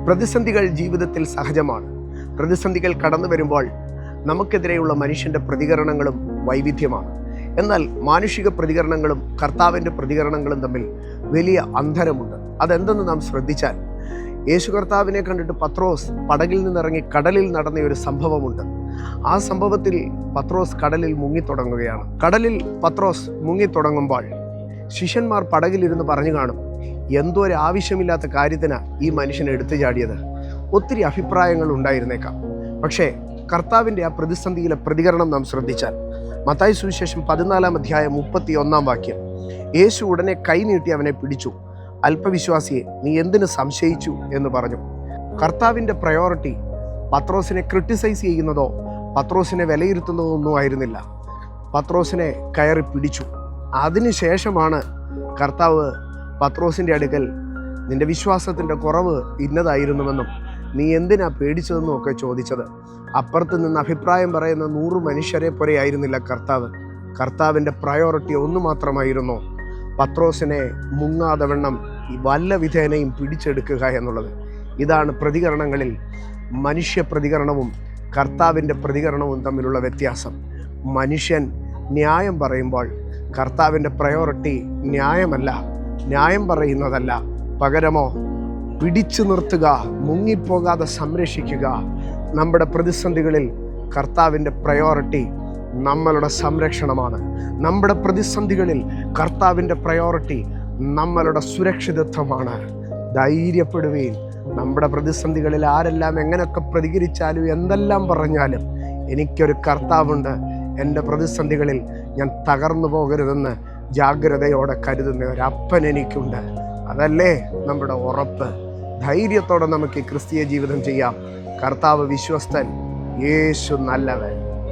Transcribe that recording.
പ്രതിസന്ധികൾ ജീവിതത്തിൽ സഹജമാണ്. പ്രതിസന്ധികൾ കടന്നു വരുമ്പോൾ നമുക്കെതിരെയുള്ള മനുഷ്യൻ്റെ പ്രതികരണങ്ങളും വൈവിധ്യമാണ്. എന്നാൽ മാനുഷിക പ്രതികരണങ്ങളും കർത്താവിൻ്റെ പ്രതികരണങ്ങളും തമ്മിൽ വലിയ അന്തരമുണ്ട്. അതെന്തെന്ന് നാം ശ്രദ്ധിച്ചാൽ, യേശു കർത്താവിനെ കണ്ടിട്ട് പത്രോസ് പടകിൽ നിന്നിറങ്ങി കടലിൽ നടന്ന ഒരു സംഭവമുണ്ട്. ആ സംഭവത്തിൽ പത്രോസ് കടലിൽ മുങ്ങിത്തുടങ്ങുകയാണ്. കടലിൽ പത്രോസ് മുങ്ങിത്തുടങ്ങുമ്പോൾ ശിഷ്യന്മാർ പടകിലിരുന്ന് പറഞ്ഞു കാണും, എന്തോ ഒരു ആവശ്യമില്ലാത്ത കാര്യത്തിനാണ് ഈ മനുഷ്യൻ എടുത്തു ചാടിയത്. ഒത്തിരി അഭിപ്രായങ്ങൾ ഉണ്ടായിരുന്നേക്കാം. പക്ഷേ കർത്താവിൻ്റെ ആ പ്രതിസന്ധിയിലെ പ്രതികരണം നാം ശ്രദ്ധിച്ചാൽ, മത്തായി സുവിശേഷം 14 അധ്യായം 31 വാക്യം, യേശു ഉടനെ കൈ നീട്ടി അവനെ പിടിച്ചു, അല്പവിശ്വാസിയെ, നീ എന്തിനു സംശയിച്ചു എന്ന് പറഞ്ഞു. കർത്താവിൻ്റെ പ്രയോറിറ്റി പത്രോസിനെ ക്രിട്ടിസൈസ് ചെയ്യുന്നതോ പത്രോസിനെ വിലയിരുത്തുന്നതോ ഒന്നും ആയിരുന്നില്ല. പത്രോസിനെ കയറി പിടിച്ചു. അതിനുശേഷമാണ് കർത്താവ് പത്രോസിൻ്റെ അടുക്കൽ നിന്റെ വിശ്വാസത്തിൻ്റെ കുറവ് ഇന്നതായിരുന്നുവെന്നും നീ എന്തിനാ പേടിച്ചതെന്നും ഒക്കെ ചോദിച്ചത്. അപ്പുറത്ത് നിന്ന് അഭിപ്രായം പറയുന്ന 100 മനുഷ്യരെ പോലെ ആയിരുന്നില്ല കർത്താവ്. കർത്താവിൻ്റെ പ്രയോറിറ്റി ഒന്ന് മാത്രമായിരുന്നു, പത്രോസിനെ മുങ്ങാതെ വണ്ണം വല്ല വിധേനയും പിടിച്ചെടുക്കുക എന്നുള്ളത്. ഇതാണ് പ്രതികരണങ്ങളിൽ മനുഷ്യ പ്രതികരണവും കർത്താവിൻ്റെ പ്രതികരണവും തമ്മിലുള്ള വ്യത്യാസം. മനുഷ്യൻ ന്യായം പറയുമ്പോൾ കർത്താവിൻ്റെ പ്രയോറിറ്റി ന്യായമല്ല, ന്യായം പറയുന്നതല്ല, പകരമോ പിടിച്ചു നിർത്തുക, മുങ്ങിപ്പോകാതെ സംരക്ഷിക്കുക. നമ്മുടെ പ്രതിസന്ധികളിൽ കർത്താവിൻ്റെ പ്രയോറിറ്റി നമ്മളുടെ സംരക്ഷണമാണ്. നമ്മുടെ പ്രതിസന്ധികളിൽ കർത്താവിൻ്റെ പ്രയോറിറ്റി നമ്മളുടെ സുരക്ഷിതത്വമാണ്. ധൈര്യപ്പെടുകയും, നമ്മുടെ പ്രതിസന്ധികളിൽ ആരെല്ലാം എങ്ങനെയൊക്കെ പ്രതികരിച്ചാലും എന്തെല്ലാം പറഞ്ഞാലും എനിക്കൊരു കർത്താവുണ്ട്. എൻ്റെ പ്രതിസന്ധികളിൽ ഞാൻ തകർന്നു പോകരുതെന്ന് ജാഗ്രതയോടെ കരുതുന്ന ഒരപ്പൻ എനിക്കുണ്ട്. അതല്ലേ നമ്മുടെ ഉറപ്പ്. ധൈര്യത്തോടെ നമുക്ക് ഈ ക്രിസ്തീയ ജീവിതം ചെയ്യാം. കർത്താവ് വിശ്വസ്തൻ, യേശു നല്ലവൻ.